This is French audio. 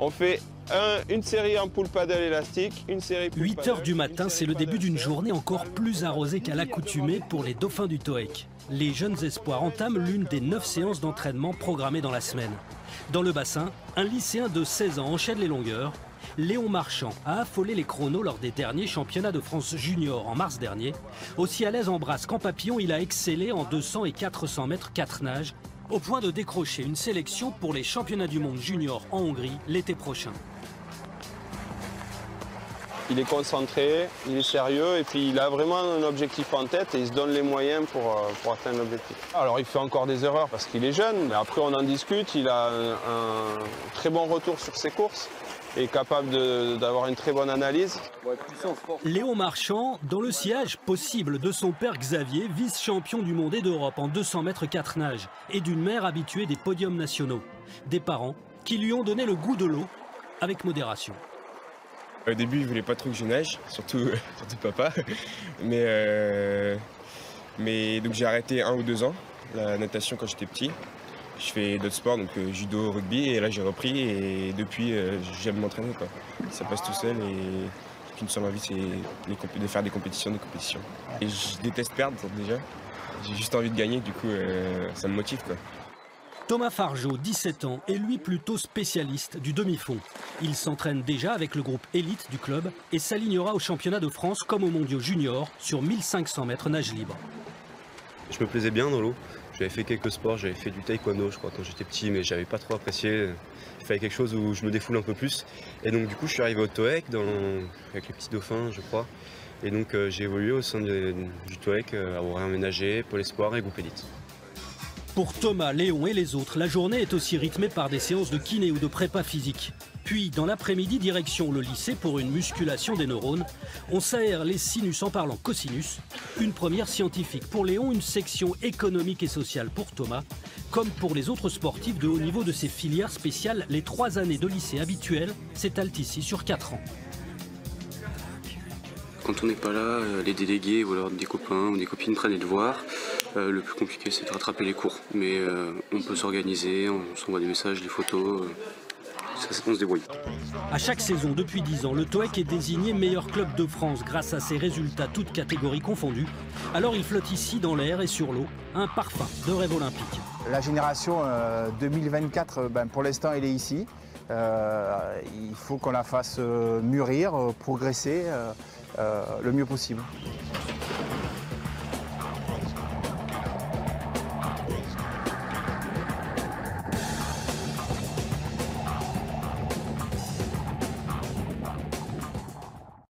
On fait une série en pool paddle élastique, une série pool 8 h du matin, c'est le début d'une journée encore plus arrosée qu'à l'accoutumée pour les dauphins du TOEC. Les jeunes espoirs entament l'une des 9 séances d'entraînement programmées dans la semaine. Dans le bassin, un lycéen de 16 ans enchaîne les longueurs. Léon Marchand a affolé les chronos lors des derniers championnats de France junior en mars dernier. Aussi à l'aise en brasse qu'en papillon, il a excellé en 200 et 400 mètres 4 nages, au point de décrocher une sélection pour les championnats du monde junior en Hongrie l'été prochain. Il est concentré, il est sérieux et puis il a vraiment un objectif en tête et il se donne les moyens pour atteindre l'objectif. Alors il fait encore des erreurs parce qu'il est jeune, mais après on en discute, il a un très bon retour sur ses courses et est capable d'avoir une très bonne analyse. Léon Marchand, dans le sillage possible de son père Xavier, vice-champion du monde et d'Europe en 200 mètres 4 nages, et d'une mère habituée des podiums nationaux. Des parents qui lui ont donné le goût de l'eau avec modération. Au début, il voulait pas trop que je nage, surtout papa. Mais donc j'ai arrêté 1 ou 2 ans la natation quand j'étais petit. Je fais d'autres sports, donc judo, rugby, et là j'ai repris et depuis j'aime m'entraîner. Ça passe tout seul et une seule envie, c'est de faire des compétitions. Et je déteste perdre déjà, j'ai juste envie de gagner, du coup ça me motive quoi. Thomas Fargeau, 17 ans, est lui plutôt spécialiste du demi-fond. Il s'entraîne déjà avec le groupe élite du club et s'alignera aux championnats de France comme aux mondiaux juniors sur 1500 mètres nage libre. Je me plaisais bien dans l'eau. J'avais fait quelques sports, j'avais fait du taekwondo je crois quand j'étais petit, mais j'avais pas trop apprécié. Il fallait quelque chose où je me défoule un peu plus. Et donc du coup je suis arrivé au TOEC avec les petits dauphins je crois. Et donc j'ai évolué au sein du TOEC à horaire aménagé, pôle espoir et groupe élite. Pour Thomas, Léon et les autres, la journée est aussi rythmée par des séances de kiné ou de prépa physique. Puis, dans l'après-midi, direction le lycée pour une musculation des neurones. On s'aère les sinus en parlant cosinus. Une première scientifique pour Léon, une section économique et sociale pour Thomas. Comme pour les autres sportifs de haut niveau de ces filières spéciales, les 3 années de lycée habituelles s'étalent ici sur 4 ans. Quand on n'est pas là, les délégués ou alors des copains ou des copines prennent les devoirs. Le plus compliqué, c'est de rattraper les cours. Mais on peut s'organiser, on s'envoie des messages, des photos, on se débrouille. À chaque saison, depuis 10 ans, le TOEC est désigné meilleur club de France grâce à ses résultats, toutes catégories confondues. Alors il flotte ici dans l'air et sur l'eau, un parfum de rêve olympique. La génération 2024, pour l'instant, elle est ici. Il faut qu'on la fasse mûrir, progresser le mieux possible.